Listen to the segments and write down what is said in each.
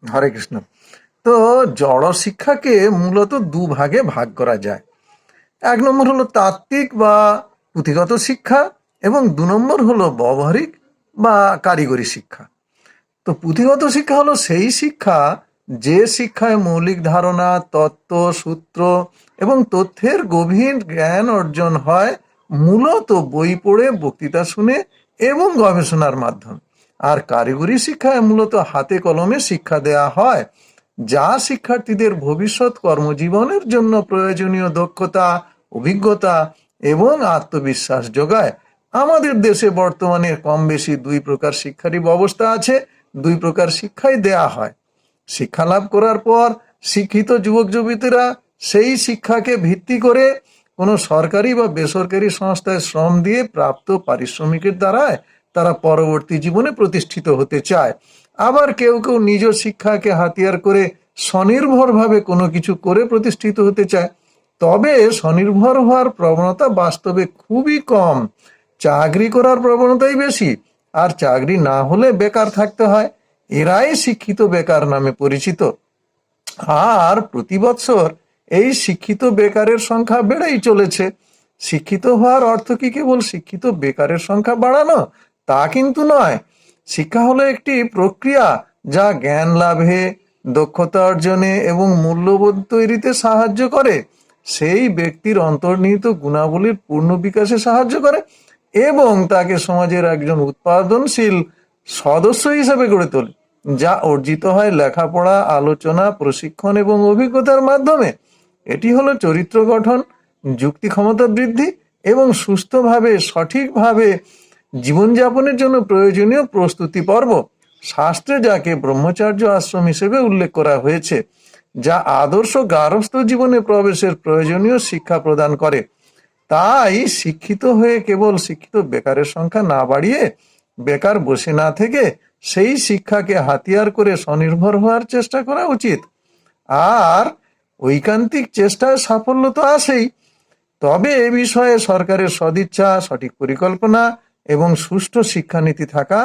হরে কৃষ্ণ। তো জড় শিক্ষাকে মূলত দুভাগে ভাগ করা যায়। এক নম্বর হলো তাত্ত্বিক বা পুঁথিগত শিক্ষা, এবং 2 নম্বর হলো ব্যবহারিক বা কারিগরি শিক্ষা। তো পুঁথিগত শিক্ষা হলো সেই শিক্ষা যে শিক্ষায় মৌলিক ধারণা, তত্ত্ব, সূত্র এবং তথ্যের গভীর জ্ঞান অর্জন হয় মূলত বই পড়ে, বক্তৃতা শুনে এবং গবেষণার মাধ্যমে। আর কারিগরি শিক্ষায় মূলত হাতে কলমে শিক্ষা দেয়া হয়, যা শিক্ষার্থীদের ভবিষ্যৎ কর্মজীবনের জন্য প্রয়োজনীয় দক্ষতা, অভিজ্ঞতা এবং আত্মবিশ্বাস যোগায়। আমাদের দেশে বর্তমানে কম বেশি 2 প্রকার শিক্ষারই ব্যবস্থা আছে। 2 প্রকার শিক্ষাই দেয়া হয়। শিক্ষা লাভ করার পর শিক্ষিত যুবক যুবতীরা সেই শিক্ষাকে ভিত্তি করে কোনো সরকারি বা বেসরকারি সংস্থায় শ্রম দিয়ে প্রাপ্ত পারিশ্রমিকের দ্বারায় তারা পরবর্তী জীবনে প্রতিষ্ঠিত হতে চায়। আবার কেউ কেউ নিজ শিক্ষাকে হাতিয়ার করে স্বনির্ভরভাবে কোনো কিছু করে প্রতিষ্ঠিত হতে চায়। তবে স্বনির্ভর হওয়ার প্রবণতা বাস্তবে খুবই কম। চাকরি করার প্রবণতাই বেশি, আর চাকরি না হলে বেকার থাকতে হয়। এরাই শিক্ষিত বেকার নামে পরিচিত। আর প্রতি বৎসর এই শিক্ষিত বেকারের সংখ্যা বেড়েই চলেছে। শিক্ষিত হওয়ার অর্থ কি কেবল শিক্ষিত বেকারের সংখ্যা বাড়ানো? তা কিন্তু নয়। শিক্ষা হলো একটি প্রক্রিয়া যা জ্ঞান লাভে, দক্ষতা অর্জনে এবং মূল্যবোধ তৈরিতে সাহায্য করে, সেই ব্যক্তির অন্তর্নিহিত গুণাবলীর পূর্ণ বিকাশে সাহায্য করে এবং তাকে সমাজের একজন উৎপাদনশীল সদস্য হিসেবে গড়ে তোলে, যা অর্জিত হয় লেখাপড়া, আলোচনা, প্রশিক্ষণ এবং অভিজ্ঞতার মাধ্যমে। এটি হলো চরিত্র গঠন, যুক্তি ক্ষমতা বৃদ্ধি এবং সুস্থভাবে সঠিকভাবে জীবনযাপনের জন্য প্রয়োজনীয় প্রস্তুতি পর্ব। শাস্ত্রে যাকে ব্রহ্মচার্য আশ্রম হিসেবে উল্লেখ করা হয়েছে, যা আদর্শ গার্হস্থ্য জীবনে প্রবেশের প্রয়োজনীয় শিক্ষা প্রদান করে। তাই শিক্ষিত হয়ে কেবল শিক্ষিত বেকারের সংখ্যা না বাড়িয়ে, বেকার বসে না থেকে সেই শিক্ষাকে হাতিয়ার করে স্বনির্ভর হওয়ার চেষ্টা করা উচিত। আর ঐকান্তিক চেষ্টায় সাফল্য তো আসেই, তবে এ বিষয়ে সরকারের সদিচ্ছা, সঠিক পরিকল্পনা এবং সুষ্ঠু শিক্ষানীতি থাকা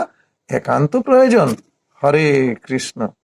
একান্ত প্রয়োজন। হরে কৃষ্ণ।